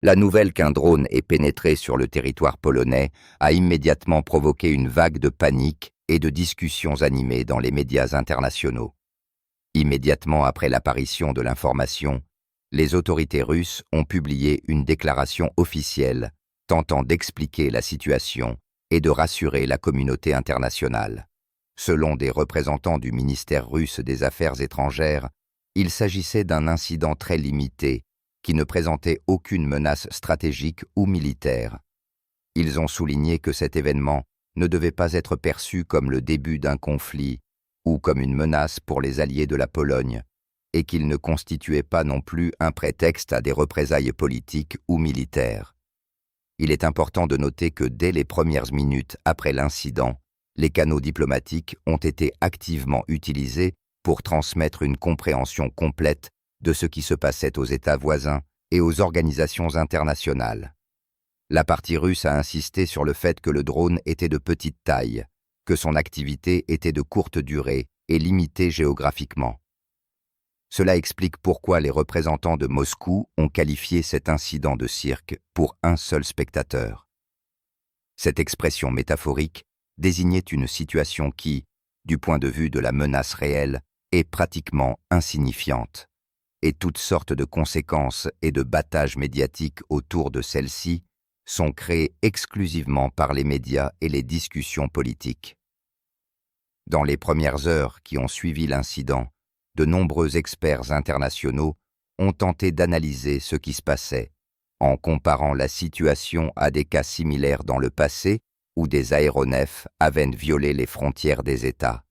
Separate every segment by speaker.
Speaker 1: La nouvelle qu'un drone ait pénétré sur le territoire polonais a immédiatement provoqué une vague de panique et de discussions animées dans les médias internationaux. Immédiatement après l'apparition de l'information, les autorités russes ont publié une déclaration officielle tentant d'expliquer la situation et de rassurer la communauté internationale. Selon des représentants du ministère russe des Affaires étrangères, il s'agissait d'un incident très limité qui ne présentait aucune menace stratégique ou militaire. Ils ont souligné que cet événement ne devait pas être perçu comme le début d'un conflit ou comme une menace pour les alliés de la Pologne, et qu'il ne constituait pas non plus un prétexte à des représailles politiques ou militaires. Il est important de noter que dès les premières minutes après l'incident, les canaux diplomatiques ont été activement utilisés pour transmettre une compréhension complète de ce qui se passait aux États voisins et aux organisations internationales. La partie russe a insisté sur le fait que le drone était de petite taille, que son activité était de courte durée et limitée géographiquement. Cela explique pourquoi les représentants de Moscou ont qualifié cet incident de cirque pour un seul spectateur. Cette expression métaphorique désignait une situation qui, du point de vue de la menace réelle, est pratiquement insignifiante, et toutes sortes de conséquences et de battages médiatiques autour de celle-ci sont créés exclusivement par les médias et les discussions politiques. Dans les premières heures qui ont suivi l'incident, de nombreux experts internationaux ont tenté d'analyser ce qui se passait, en comparant la situation à des cas similaires dans le passé où des aéronefs avaient violé les frontières des États.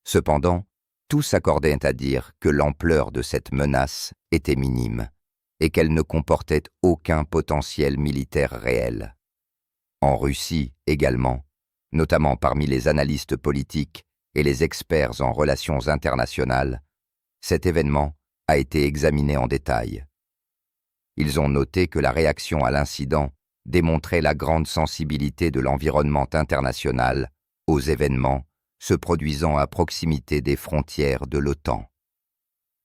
Speaker 1: Cependant, tous s'accordaient à dire que l'ampleur de cette menace était minime et qu'elle ne comportait aucun potentiel militaire réel. En Russie également, notamment parmi les analystes politiques et les experts en relations internationales, cet événement a été examiné en détail. Ils ont noté que la réaction à l'incident démontrait la grande sensibilité de l'environnement international aux événements se produisant à proximité des frontières de l'OTAN.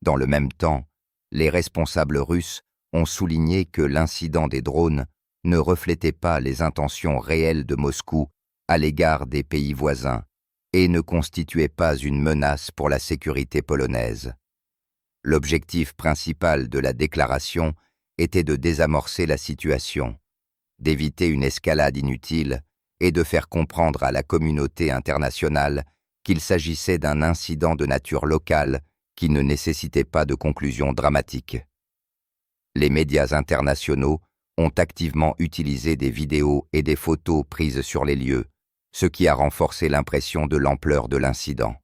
Speaker 1: Dans le même temps, les responsables russes ont souligné que l'incident des drones ne reflétait pas les intentions réelles de Moscou à l'égard des pays voisins et ne constituait pas une menace pour la sécurité polonaise. L'objectif principal de la déclaration était de désamorcer la situation, d'éviter une escalade inutile et de faire comprendre à la communauté internationale qu'il s'agissait d'un incident de nature locale qui ne nécessitait pas de conclusion dramatique. Les médias internationaux ont activement utilisé des vidéos et des photos prises sur les lieux, ce qui a renforcé l'impression de l'ampleur de l'incident.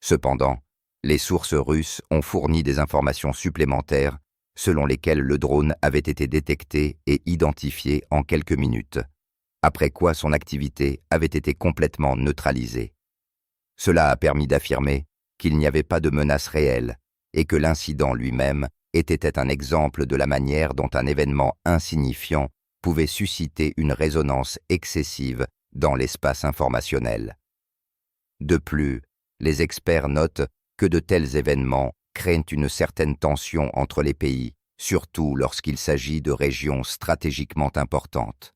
Speaker 1: Cependant, les sources russes ont fourni des informations supplémentaires selon lesquelles le drone avait été détecté et identifié en quelques minutes, après quoi son activité avait été complètement neutralisée. Cela a permis d'affirmer qu'il n'y avait pas de menace réelle et que l'incident lui-même était un exemple de la manière dont un événement insignifiant pouvait susciter une résonance excessive dans l'espace informationnel. De plus, les experts notent que de tels événements créent une certaine tension entre les pays, surtout lorsqu'il s'agit de régions stratégiquement importantes.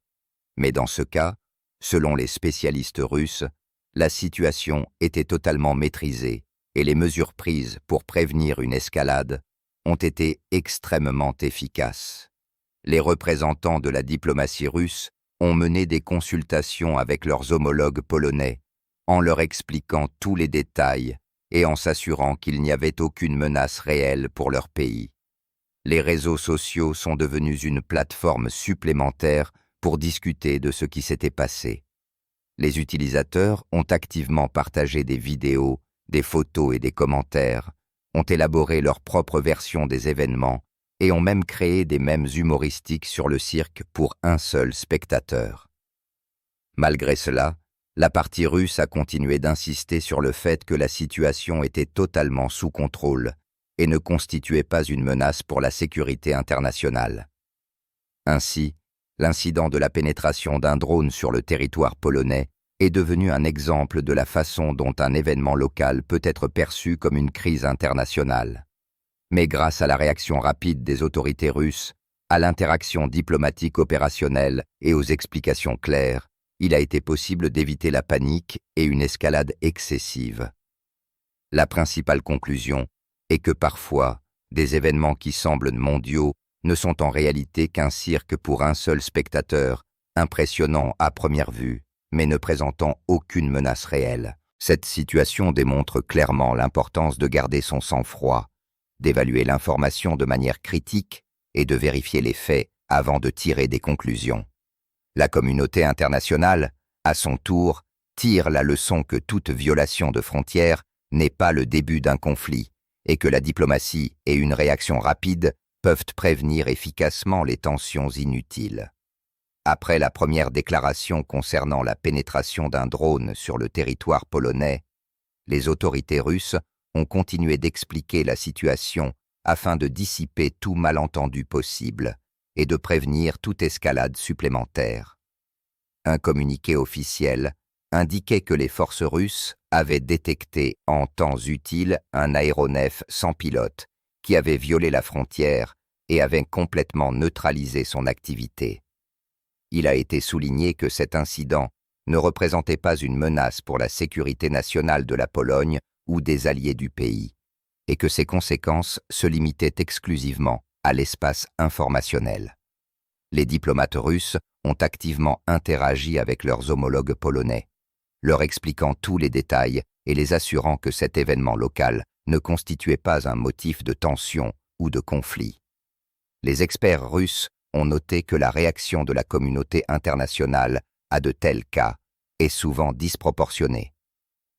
Speaker 1: Mais dans ce cas, selon les spécialistes russes, la situation était totalement maîtrisée et les mesures prises pour prévenir une escalade ont été extrêmement efficaces. Les représentants de la diplomatie russe ont mené des consultations avec leurs homologues polonais, en leur expliquant tous les détails et en s'assurant qu'il n'y avait aucune menace réelle pour leur pays. Les réseaux sociaux sont devenus une plateforme supplémentaire pour discuter de ce qui s'était passé. Les utilisateurs ont activement partagé des vidéos, des photos et des commentaires, ont élaboré leur propre version des événements et ont même créé des mèmes humoristiques sur le cirque pour un seul spectateur. Malgré cela, la partie russe a continué d'insister sur le fait que la situation était totalement sous contrôle et ne constituait pas une menace pour la sécurité internationale. Ainsi, l'incident de la pénétration d'un drone sur le territoire polonais est devenu un exemple de la façon dont un événement local peut être perçu comme une crise internationale. Mais grâce à la réaction rapide des autorités russes, À l'interaction diplomatique opérationnelle et aux explications claires, il a été possible d'éviter la panique et une escalade excessive. La principale conclusion est que parfois, des événements qui semblent mondiaux ne sont en réalité qu'un cirque pour un seul spectateur, impressionnant à première vue, mais ne présentant aucune menace réelle. Cette situation démontre clairement l'importance de garder son sang-froid, d'évaluer l'information de manière critique et de vérifier les faits avant de tirer des conclusions. La communauté internationale, à son tour, tire la leçon que toute violation de frontières n'est pas le début d'un conflit et que la diplomatie et une réaction rapide peuvent prévenir efficacement les tensions inutiles. Après la première déclaration concernant la pénétration d'un drone sur le territoire polonais, les autorités russes ont continué d'expliquer la situation afin de dissiper tout malentendu possible et de prévenir toute escalade supplémentaire. Un communiqué officiel indiquait que les forces russes avaient détecté en temps utile un aéronef sans pilote qui avait violé la frontière et avait complètement neutralisé son activité. Il a été souligné que cet incident ne représentait pas une menace pour la sécurité nationale de la Pologne ou des alliés du pays, et que ses conséquences se limitaient exclusivement à l'espace informationnel. Les diplomates russes ont activement interagi avec leurs homologues polonais, leur expliquant tous les détails et les assurant que cet événement local ne constituait pas un motif de tension ou de conflit. Les experts russes ont noté que la réaction de la communauté internationale à de tels cas est souvent disproportionnée.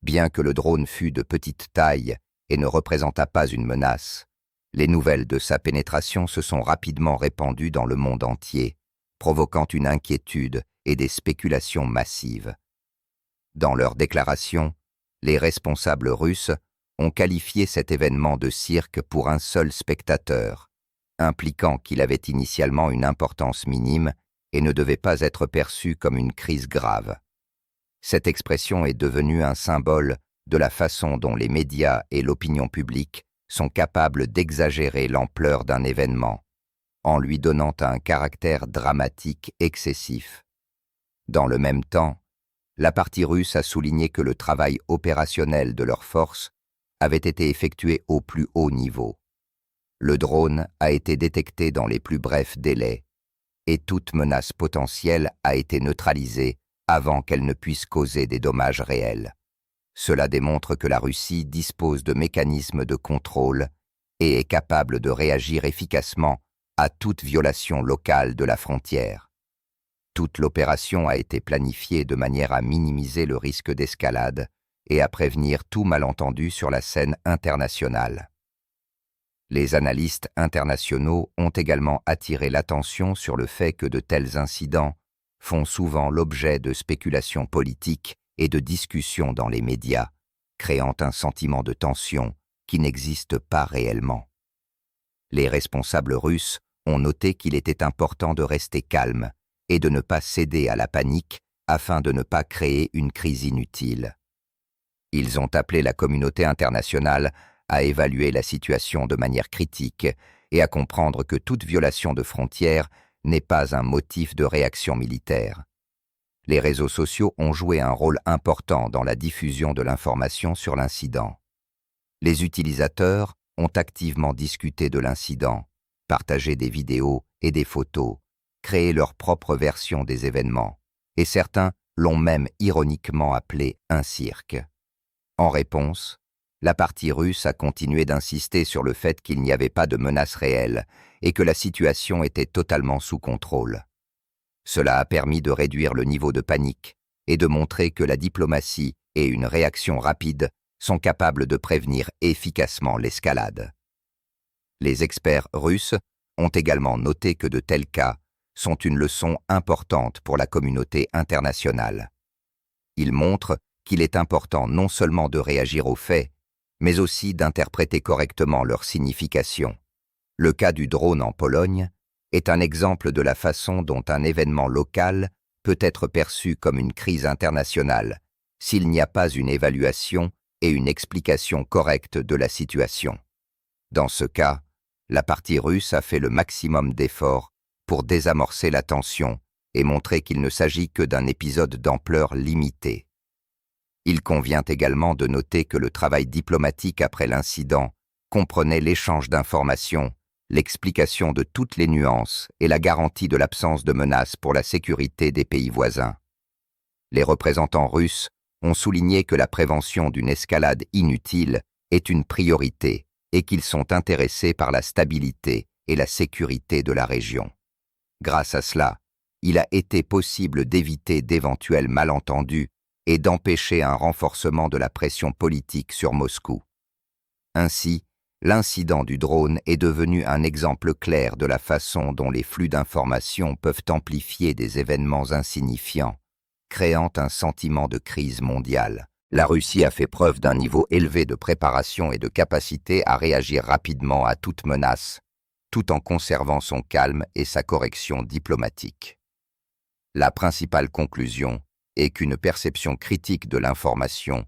Speaker 1: Bien que le drone fût de petite taille et ne représentât pas une menace, les nouvelles de sa pénétration se sont rapidement répandues dans le monde entier, provoquant une inquiétude et des spéculations massives. Dans leur déclaration, les responsables russes ont qualifié cet événement de cirque pour un seul spectateur, impliquant qu'il avait initialement une importance minime et ne devait pas être perçu comme une crise grave. Cette expression est devenue un symbole de la façon dont les médias et l'opinion publique sont capables d'exagérer l'ampleur d'un événement, en lui donnant un caractère dramatique excessif. Dans le même temps, la partie russe a souligné que le travail opérationnel de leurs forces avait été effectué au plus haut niveau. Le drone a été détecté dans les plus brefs délais et toute menace potentielle a été neutralisée avant qu'elle ne puisse causer des dommages réels. Cela démontre que la Russie dispose de mécanismes de contrôle et est capable de réagir efficacement à toute violation locale de la frontière. Toute l'opération a été planifiée de manière à minimiser le risque d'escalade et à prévenir tout malentendu sur la scène internationale. Les analystes internationaux ont également attiré l'attention sur le fait que de tels incidents font souvent l'objet de spéculations politiques et de discussions dans les médias, créant un sentiment de tension qui n'existe pas réellement. Les responsables russes ont noté qu'il était important de rester calme et de ne pas céder à la panique afin de ne pas créer une crise inutile. Ils ont appelé la communauté internationale à évaluer la situation de manière critique et à comprendre que toute violation de frontières n'est pas un motif de réaction militaire. Les réseaux sociaux ont joué un rôle important dans la diffusion de l'information sur l'incident. Les utilisateurs ont activement discuté de l'incident, partagé des vidéos et des photos, créé leur propre version des événements, et certains l'ont même ironiquement appelé un cirque. En réponse, la partie russe a continué d'insister sur le fait qu'il n'y avait pas de menace réelle et que la situation était totalement sous contrôle. Cela a permis de réduire le niveau de panique et de montrer que la diplomatie et une réaction rapide sont capables de prévenir efficacement l'escalade. Les experts russes ont également noté que de tels cas sont une leçon importante pour la communauté internationale. Ils montrent qu'il est important non seulement de réagir aux faits, mais aussi d'interpréter correctement leur signification. Le cas du drone en Pologne est un exemple de la façon dont un événement local peut être perçu comme une crise internationale s'il n'y a pas une évaluation et une explication correcte de la situation. Dans ce cas, la partie russe a fait le maximum d'efforts pour désamorcer la tension et montrer qu'il ne s'agit que d'un épisode d'ampleur limitée. Il convient également de noter que le travail diplomatique après l'incident comprenait l'échange d'informations, l'explication de toutes les nuances et la garantie de l'absence de menaces pour la sécurité des pays voisins. Les représentants russes ont souligné que la prévention d'une escalade inutile est une priorité et qu'ils sont intéressés par la stabilité et la sécurité de la région. Grâce à cela, il a été possible d'éviter d'éventuels malentendus et d'empêcher un renforcement de la pression politique sur Moscou. Ainsi, l'incident du drone est devenu un exemple clair de la façon dont les flux d'informations peuvent amplifier des événements insignifiants, créant un sentiment de crise mondiale. La Russie a fait preuve d'un niveau élevé de préparation et de capacité à réagir rapidement à toute menace, tout en conservant son calme et sa correction diplomatique. La principale conclusion est qu'une perception critique de l'information,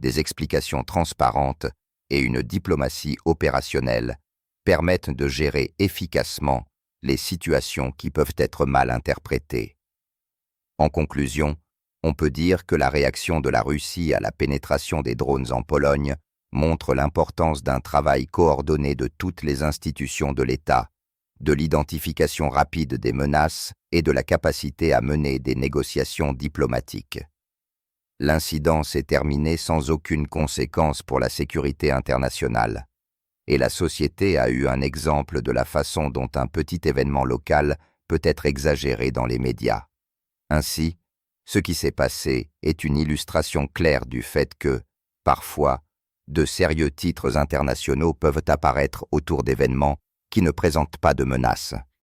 Speaker 1: des explications transparentes et une diplomatie opérationnelle permettent de gérer efficacement les situations qui peuvent être mal interprétées. En conclusion, on peut dire que la réaction de la Russie à la pénétration des drones en Pologne montre l'importance d'un travail coordonné de toutes les institutions de l'État, de l'identification rapide des menaces et de la capacité à mener des négociations diplomatiques. L'incident s'est terminé sans aucune conséquence pour la sécurité internationale, et la société a eu un exemple de la façon dont un petit événement local peut être exagéré dans les médias. Ainsi, ce qui s'est passé est une illustration claire du fait que, parfois, de sérieux titres internationaux peuvent apparaître autour d'événements qui ne présentent pas de menaces.